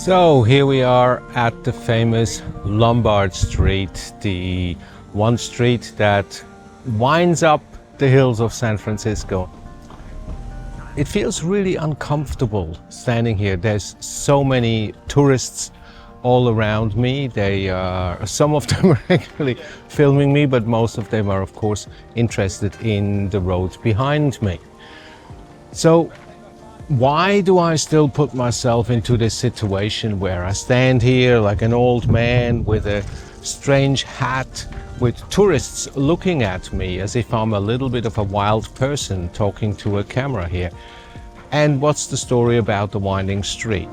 So here we are at the famous Lombard Street, the one street that winds up the hills of San Francisco. It feels really uncomfortable standing here. There's so many tourists all around me. Some of them are actually filming me, but most of them are of course interested in the road behind me. So why do I still put myself into this situation where I stand here like an old man with a strange hat, with tourists looking at me as if I'm a little bit of a wild person talking to a camera here? And what's the story about the winding street?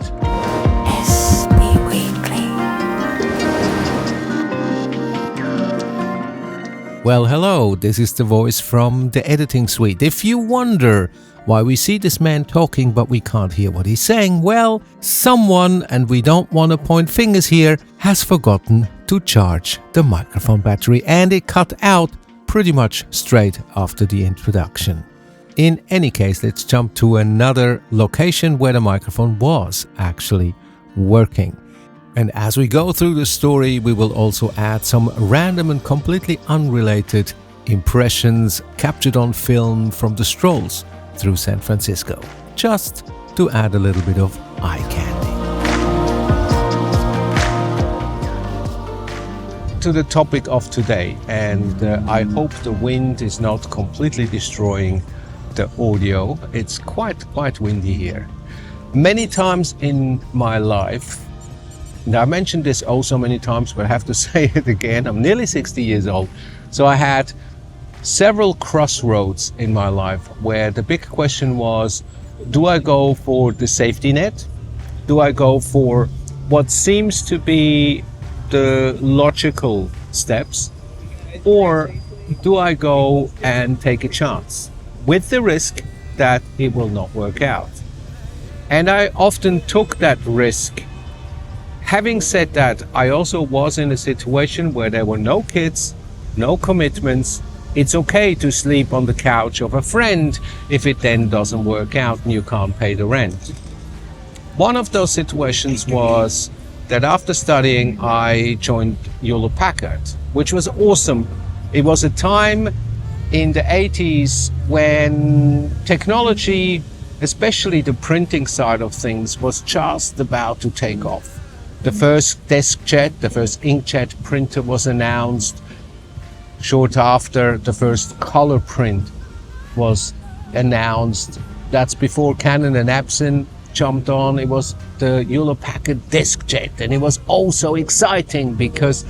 Well, hello, this is the voice from the editing suite. If you wonder why we see this man talking but we can't hear what he's saying, well, someone, and we don't want to point fingers here, has forgotten to charge the microphone battery and it cut out pretty much straight after the introduction. In any case, let's jump to another location where the microphone was actually working. And as we go through the story, we will also add some random and completely unrelated impressions captured on film from the strolls through San Francisco, just to add a little bit of eye candy. To the topic of today, and I hope the wind is not completely destroying the audio. It's quite windy here. Many times in my life, now I mentioned this oh so many times, but I have to say it again, I'm nearly 60 years old, so I had several crossroads in my life where the big question was, do I go for the safety net? Do I go for what seems to be the logical steps? Or do I go and take a chance with the risk that it will not work out? And I often took that risk. Having said that, I also was in a situation where there were no kids, no commitments. It's okay to sleep on the couch of a friend if it then doesn't work out and you can't pay the rent. One of those situations was that after studying, I joined Hewlett-Packard, which was awesome. It was a time in the 80s when technology, especially the printing side of things, was just about to take off. The first DeskJet, the first inkjet printer was announced. Short after, the first color print was announced. That's before Canon and Epson jumped on. It was the Hewlett-Packard DeskJet, and it was also exciting because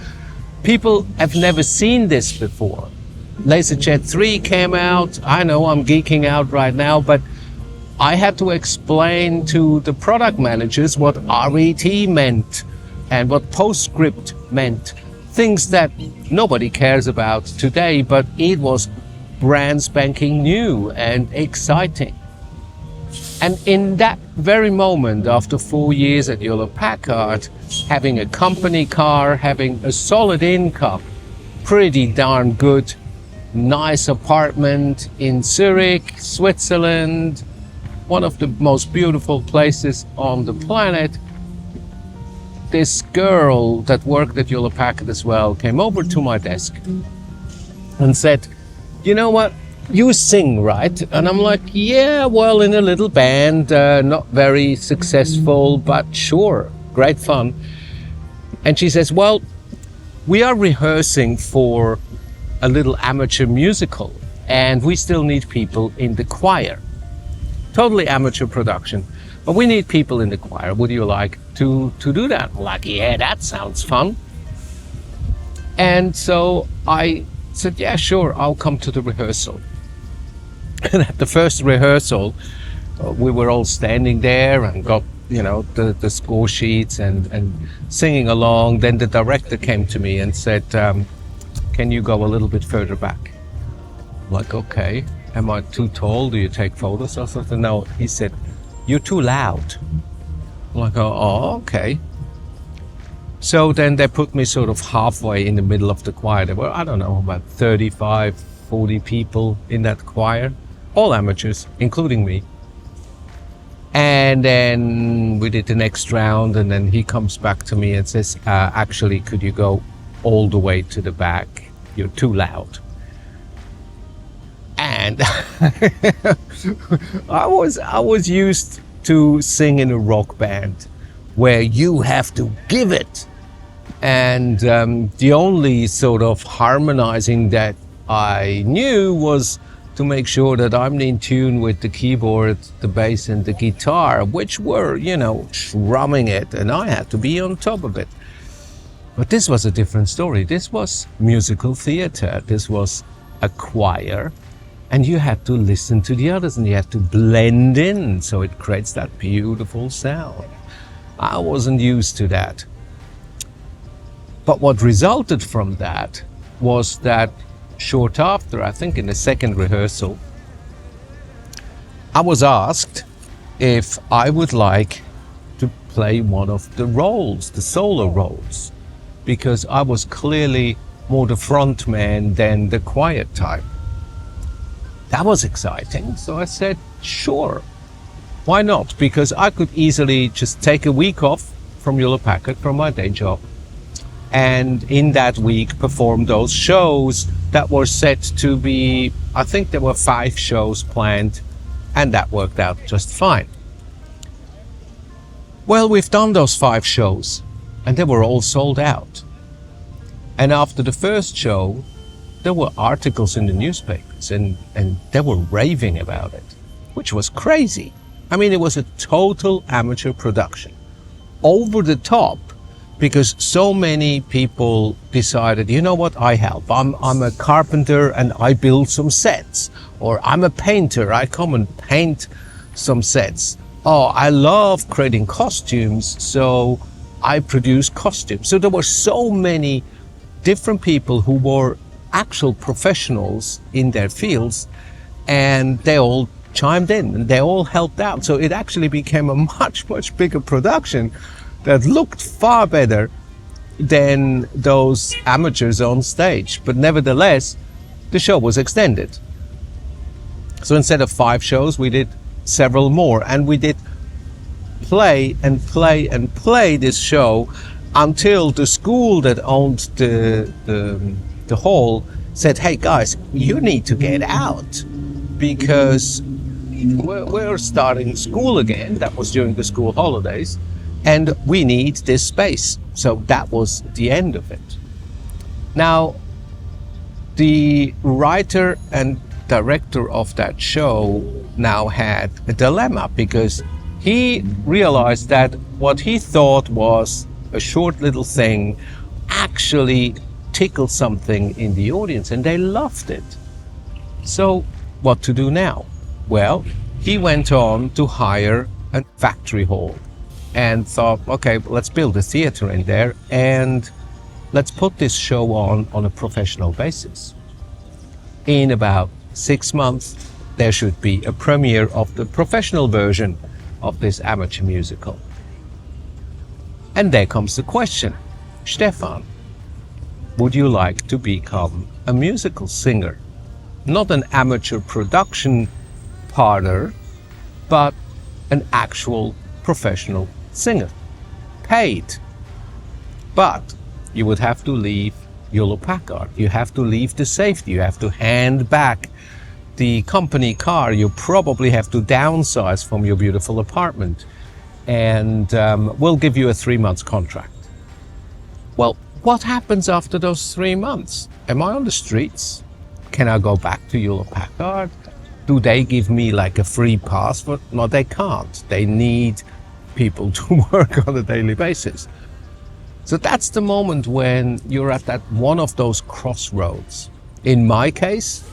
people have never seen this before. LaserJet 3 came out. I know I'm geeking out right now, but I had to explain to the product managers what RET meant and what PostScript meant. Things that nobody cares about today, but it was brand spanking new and exciting. And in that very moment, after 4 years at Hewlett-Packard, having a company car, having a solid income, pretty darn good, nice apartment in Zurich, Switzerland, one of the most beautiful places on the planet, this girl that worked at Hewlett-Packard as well came over to my desk and said, you know what, you sing, right? And I'm like, yeah, well, in a little band, not very successful, but sure, great fun. And she says, well, we are rehearsing for a little amateur musical and we still need people in the choir. Totally amateur production. But we need people in the choir. Would you like to do that? I'm like, yeah, that sounds fun. And so I said, yeah, sure, I'll come to the rehearsal. And at the first rehearsal, we were all standing there and got, you know, the score sheets and singing along. Then the director came to me and said, can you go a little bit further back? I'm like, okay. Am I too tall? Do you take photos or something? No, he said, you're too loud. I'm like, oh, okay. So then they put me sort of halfway in the middle of the choir. There were, I don't know, about 35, 40 people in that choir, all amateurs, including me. And then we did the next round, and then he comes back to me and says, actually, could you go all the way to the back? You're too loud. And I was used to sing in a rock band where you have to give it. And the only sort of harmonizing that I knew was to make sure that I'm in tune with the keyboard, the bass and the guitar, which were, strumming it, and I had to be on top of it. But this was a different story. This was musical theater. This was a choir, and you had to listen to the others and you had to blend in so it creates that beautiful sound. I wasn't used to that. But what resulted from that was that short after, I think in the second rehearsal, I was asked if I would like to play one of the roles, the solo roles, because I was clearly more the front man than the quiet type. That was exciting, so I said, sure, why not? Because I could easily just take a week off from Hewlett-Packard, from my day job, and in that week perform those shows that were set to be, I think there were 5 shows planned, and that worked out just fine. Well, we've done those 5 shows, and they were all sold out. And after the first show, there were articles in the newspapers, and they were raving about it, which was crazy. I mean, it was a total amateur production, over the top, because so many people decided, you know what, I help. I'm a carpenter and I build some sets. Or I'm a painter, I come and paint some sets. Oh, I love creating costumes, so I produce costumes. So there were so many different people who were actual professionals in their fields, and they all chimed in and they all helped out. So it actually became a much, much bigger production that looked far better than those amateurs on stage. But nevertheless, the show was extended. So instead of 5 shows, we did several more, and we did play and play and play this show until the school that owned the hall said, hey guys, you need to get out, because we're starting school again. That was during the school holidays, and we need this space. So that was the end of it. Now, the writer and director of that show now had a dilemma, because he realized that what he thought was a short little thing actually tickled something in the audience, and they loved it. So what to do now? Well, he went on to hire a factory hall and thought, okay, let's build a theater in there and let's put this show on a professional basis. In about 6 months, there should be a premiere of the professional version of this amateur musical. And there comes the question, Stephan, would you like to become a musical singer? Not an amateur production partner, but an actual professional singer, paid. But you would have to leave Hewlett-Packard. You have to leave the safety. You have to hand back the company car. You probably have to downsize from your beautiful apartment. And we'll give you a 3-month contract. Well, what happens after those 3 months? Am I on the streets? Can I go back to Hewlett-Packard? Do they give me like a free passport? No, they can't. They need people to work on a daily basis. So that's the moment when you're at that one of those crossroads. In my case,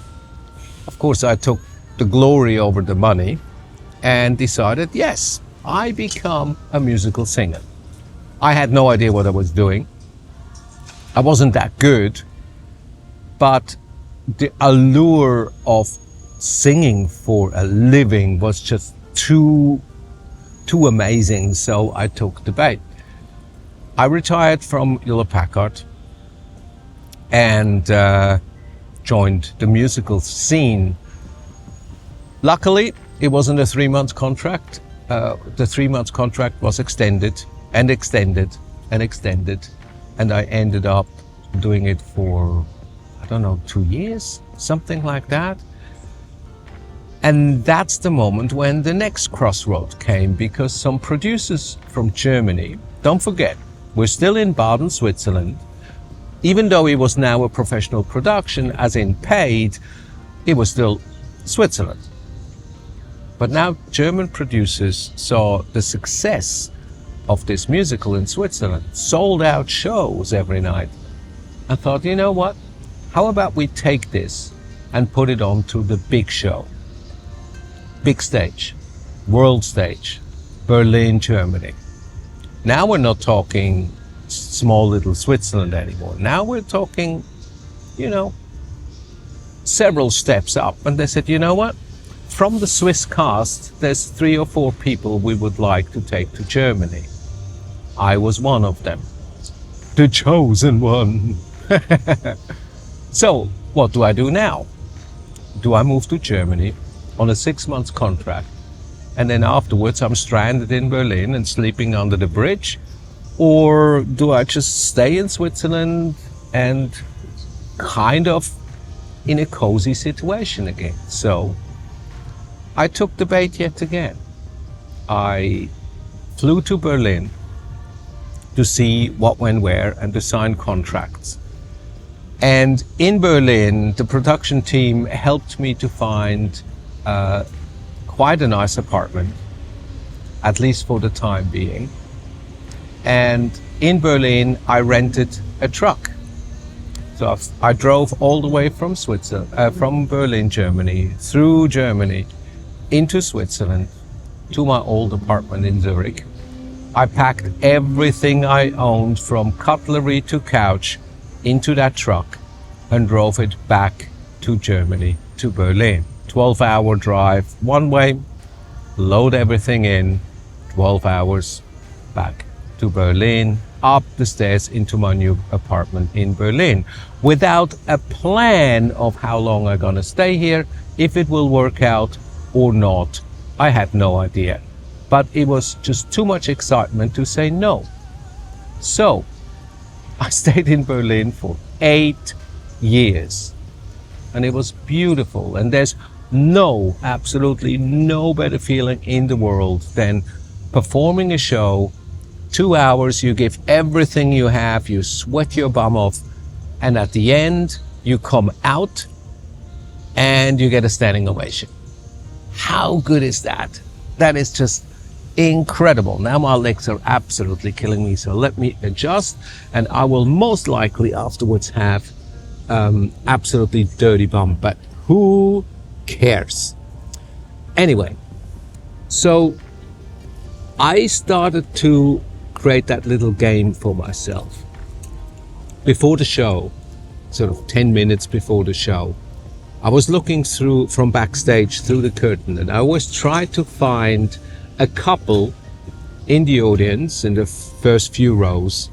of course, I took the glory over the money and decided, yes, I become a musical singer. I had no idea what I was doing. I wasn't that good, but the allure of singing for a living was just too amazing, so I took the bait. I retired from Hewlett-Packard and joined the musical scene. Luckily, it wasn't a 3-month contract. the 3 month contract was extended and extended and extended, and I ended up doing it for, I don't know, 2 years, something like that. And that's the moment when the next crossroad came, because some producers from Germany, don't forget, we're still in Baden, Switzerland, even though it was now a professional production, as in paid, it was still Switzerland. But now German producers saw the success of this musical in Switzerland, sold out shows every night, and thought, you know what, how about we take this and put it on to the big show, big stage, world stage, Berlin, Germany. Now we're not talking small little Switzerland anymore. Now we're talking, you know, several steps up. And they said, you know what? From the Swiss cast, there's 3 or 4 people we would like to take to Germany. I was one of them. The chosen one. So, what do I do now? Do I move to Germany on a 6 month contract, and then afterwards I'm stranded in Berlin and sleeping under the bridge? Or do I just stay in Switzerland and kind of in a cozy situation again? So I took the bait yet again. I flew to Berlin to see what went where and to sign contracts. And in Berlin, the production team helped me to find quite a nice apartment, at least for the time being. And in Berlin, I rented a truck. So I drove all the way from from Berlin, Germany, through Germany, into Switzerland, to my old apartment in Zurich. I packed everything I owned, from cutlery to couch, into that truck and drove it back to Germany, to Berlin. 12-hour drive one way, load everything in, 12 hours back to Berlin, up the stairs into my new apartment in Berlin, without a plan of how long I'm gonna stay here, if it will work out or not. I had no idea, but it was just too much excitement to say no. So I stayed in Berlin for 8 years, and it was beautiful. And there's absolutely no better feeling in the world than performing a show, 2 hours, you give everything you have, you sweat your bum off, and at the end, you come out and you get a standing ovation. How good is that? That is just incredible. Now my legs are absolutely killing me, so let me adjust, and I will most likely afterwards have absolutely dirty bum, but who cares? Anyway, so I started to create that little game for myself. Before the show, sort of 10 minutes before the show, I was looking through from backstage through the curtain, and I always tried to find a couple in the audience in the first few rows,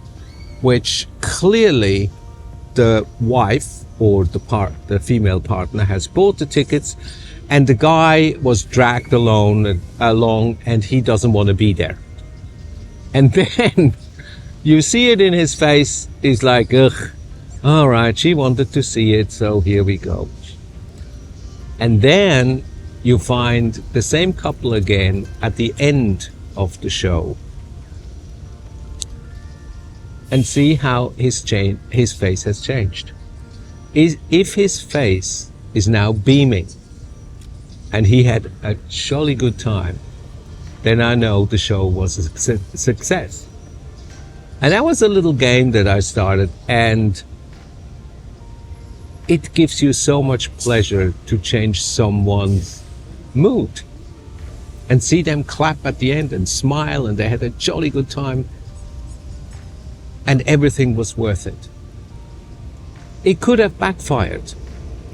which clearly the wife or the female partner has bought the tickets, and the guy was dragged along and he doesn't want to be there. And then you see it in his face. He's like, ugh, all right, she wanted to see it, so here we go. And then you find the same couple again at the end of the show, and see how his face has changed. If his face is now beaming and he had a jolly good time, then I know the show was a success. And that was a little game that I started, and it gives you so much pleasure to change someone's mood and see them clap at the end and smile, and they had a jolly good time, and everything was worth it. It could have backfired.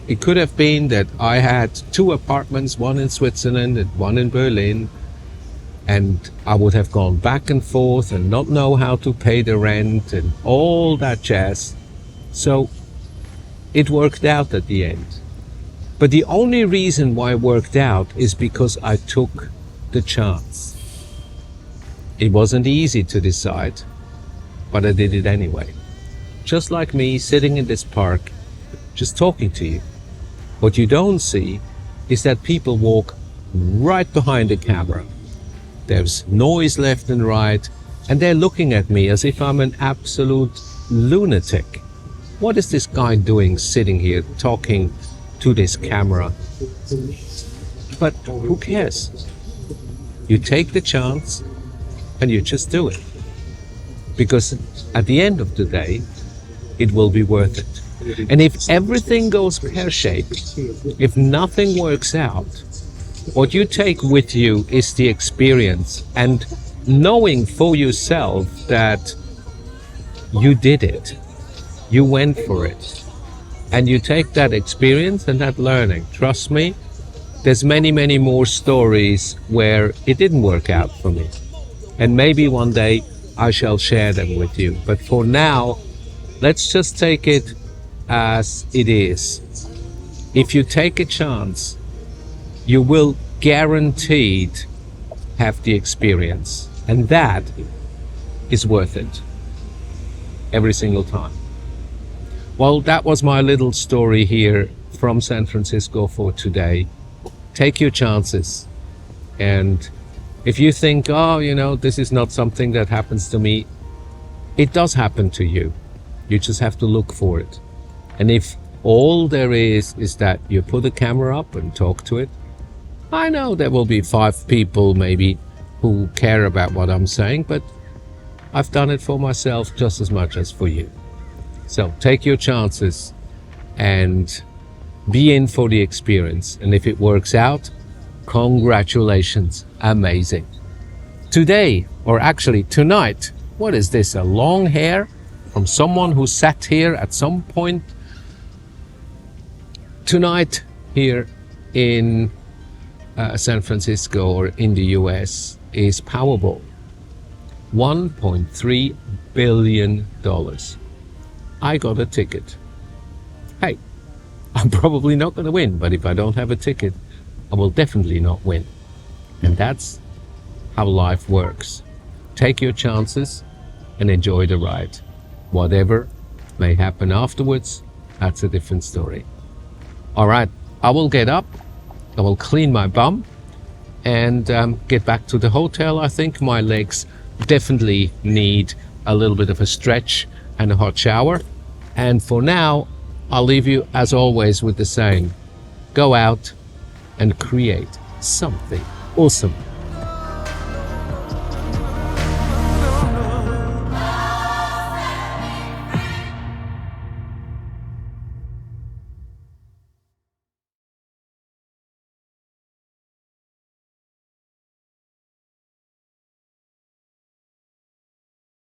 It could have been that I had 2 apartments, one in Switzerland and one in Berlin, and I would have gone back and forth and not know how to pay the rent and all that jazz. So it worked out at the end. But the only reason why it worked out is because I took the chance. It wasn't easy to decide, but I did it anyway. Just like me sitting in this park, just talking to you. What you don't see is that people walk right behind the camera. There's noise left and right, and they're looking at me as if I'm an absolute lunatic. What is this guy doing sitting here talking to this camera? But who cares? You take the chance and you just do it. Because at the end of the day, it will be worth it. And if everything goes pear-shaped, if nothing works out, what you take with you is the experience and knowing for yourself that you did it, you went for it, and you take that experience and that learning. Trust me, there's many, many more stories where it didn't work out for me. And maybe one day I shall share them with you. But for now, let's just take it as it is. If you take a chance, you will guaranteed have the experience. And that is worth it. Every single time. Well, that was my little story here from San Francisco for today. Take your chances. And if you think, oh, you know, this is not something that happens to me, it does happen to you. You just have to look for it. And if all there is that you put a camera up and talk to it, I know there will be 5 people maybe who care about what I'm saying, but I've done it for myself just as much as for you. So take your chances and be in for the experience. And if it works out, congratulations, amazing. Today, or actually tonight, what is this, a long hair from someone who sat here at some point? Tonight here in San Francisco or in the US is Powerball. $1.3 billion. I got a ticket. Hey, I'm probably not going to win, but if I don't have a ticket, I will definitely not win. And that's how life works. Take your chances and enjoy the ride. Whatever may happen afterwards, that's a different story. All right, I will get up, I will clean my bum and get back to the hotel. I think my legs definitely need a little bit of a stretch and a hot shower. And for now, I'll leave you as always with the saying, go out and create something awesome.